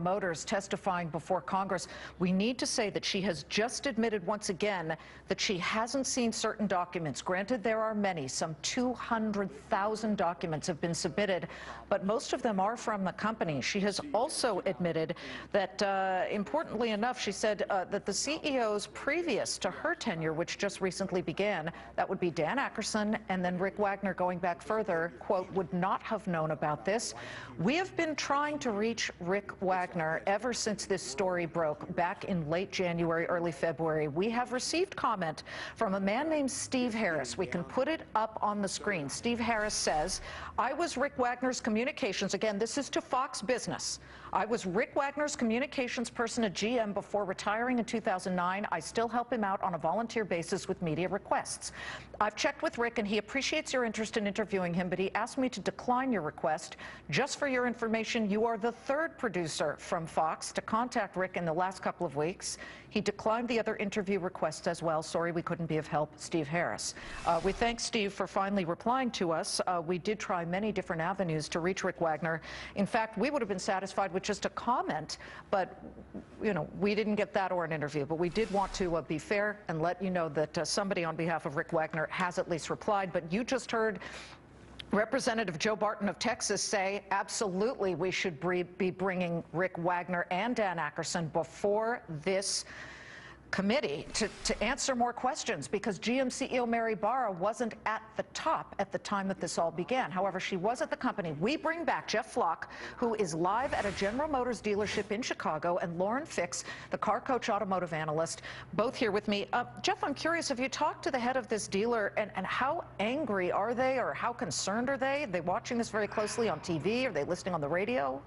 Motors testifying before Congress. We need to say that she has just admitted once again that she hasn't seen certain documents. Granted, there are many, some 200,000 documents have been submitted, but most of them are from the company. She has also admitted that, importantly enough, she said that the CEOs previous to her tenure, which just recently began, that would be Dan Akerson and then Rick Wagner going back further, quote, would not have known about this. We have been trying to reach Rick Wagner ever since this story broke back in late January, early February. We have received comment from a man named Steve Harris. We can put it up on the screen. Steve Harris says, I was Rick Wagner's communications, again, this is to Fox Business. I was Rick Wagner's communications person at GM before retiring in 2009. I still help him out on a volunteer basis with media requests. I've checked with Rick and he appreciates your interest in interviewing him, but he asked me to decline your request. Just for your information, you are the third producer from Fox to contact Rick in the last couple of weeks. He declined the other interview requests as well. Sorry we couldn't be of help. Steve Harris. We thank Steve for finally replying to us. We did try many different avenues to reach Rick Wagner. In fact, we would have been satisfied with just a comment, but you know, we didn't get that or an interview. But we did want to be fair and let you know that somebody on behalf of Rick Wagner has at least replied. But you just heard Representative Joe Barton of Texas say, absolutely, we should be bringing Rick Wagner and Dan Akerson before this committee to answer more questions, because GM CEO Mary Barra wasn't at the top at the time that this all began. However, she was at the company. We bring back Jeff Flock, who is live at a General Motors dealership in Chicago, and Lauren Fix, the Car Coach automotive analyst, both here with me. Jeff, I'm curious, have you talked to the head of this dealer, and how angry are they, or how concerned are they? Are they watching this very closely on TV? Are they listening on the radio?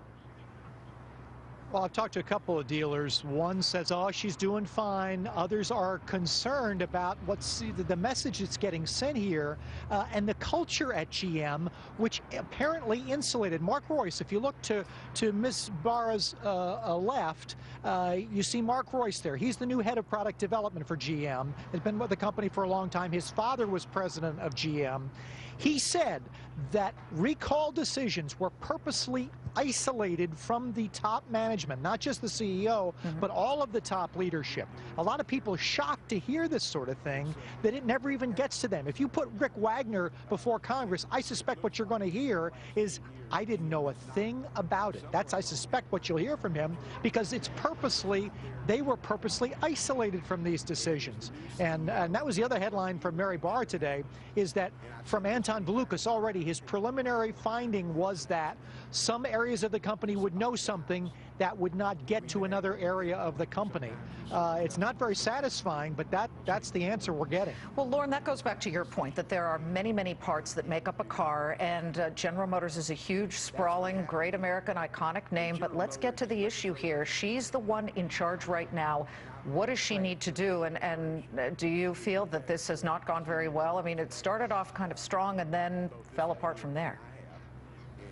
Well, I've talked to a couple of dealers. One says, oh, she's doing fine. Others are concerned about what's the message that's getting sent here and the culture at GM, which apparently insulated. Mark Royce, if you look to Ms. Barra's left, you see Mark Royce there. He's the new head of product development for GM. Has been with the company for a long time. His father was president of GM. He said that recall decisions were purposely isolated from the top management, not just the CEO, but all of the top leadership. A lot of people are shocked to hear this sort of thing, that it never even gets to them. If you put Rick Wagner before Congress, I suspect what you're going to hear is, I didn't know a thing about it. That's, I suspect, what you'll hear from him, because it's purposely, they were purposely isolated from these decisions. And that was the other headline from Mary Barra today, is that from Anton Valukas already, his preliminary finding was that some areas of the company would know something that would not get to another area of the company. It's not very satisfying, but that's the answer we're getting. Well, Lauren, that goes back to your point that there are many, many parts that make up a car, and General Motors is a huge, sprawling, great American, iconic name. But let's get to the issue here. She's the one in charge right now. What does she need to do? And do you feel that this has not gone very well? I mean, it started off kind of strong and then fell apart from there.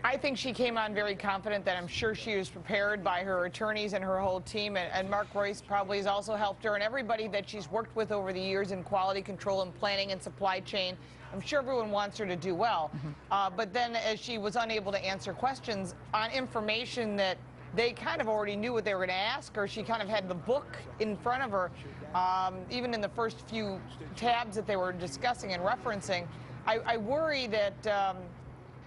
I think she came on very confident that I'm sure she was prepared by her attorneys and her whole team, and Mark Royce probably has also helped her, and everybody that she's worked with over the years in quality control and planning and supply chain. I'm sure everyone wants her to do well. But then as she was unable to answer questions on information that they kind of already knew what they were going to ask her, she kind of had the book in front of her, even in the first few tabs that they were discussing and referencing. I worry that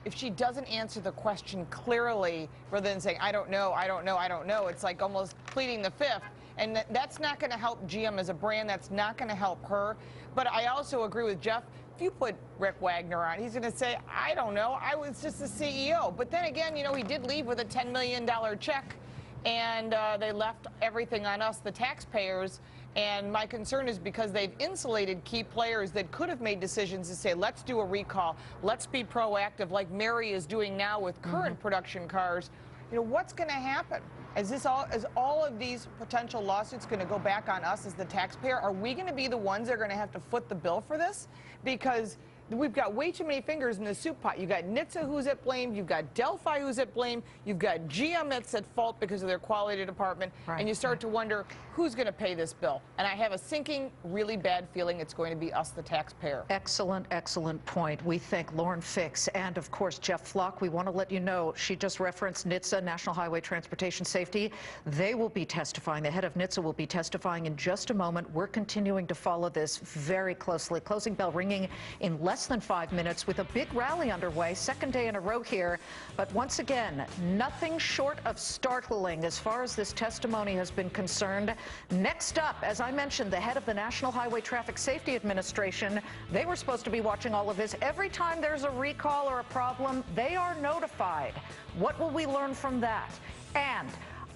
if she doesn't answer the question clearly, rather than saying, I don't know, I don't know, I don't know, it's like almost pleading the fifth. And that's not going to help GM as a brand. That's not going to help her. But I also agree with Jeff. If you put Rick Wagner on, he's going to say, I don't know, I was just the CEO. But then again, you know, he did leave with a $10 million check, and they left everything on us, the taxpayers. And my concern is because they've insulated key players that could have made decisions to say, let's do a recall, let's be proactive, like Mary is doing now with current production cars. You know, what's going to happen? Is all of these potential lawsuits going to go back on us as the taxpayer? Are we going to be the ones that are going to have to foot the bill for this? Because we've got way too many fingers in the soup pot. You've got NHTSA who's at blame, you've got Delphi who's at blame, you've got GM that's at fault because of their quality department, and you start to wonder who's going to pay this bill. And I have a sinking, really bad feeling it's going to be us, the taxpayer. Excellent, excellent point. We thank Lauren Fix and, of course, Jeff Flock. We want to let you know, she just referenced NHTSA, National Highway Transportation Safety. They will be testifying. The head of NHTSA will be testifying in just a moment. We're continuing to follow this very closely. Closing bell ringing in less than 5 minutes with a big rally underway, second day in a row here. But once again, nothing short of startling as far as this testimony has been concerned. Next up, as I mentioned, the head of the National Highway Traffic Safety Administration. They were supposed to be watching all of this. Every time there's a recall or a problem, they are notified. What will we learn from that? And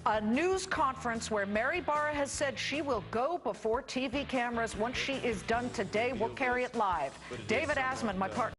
a news conference where Mary Barra has said she will go before TV cameras once she is done today. We'll carry it live. David Asman, my partner.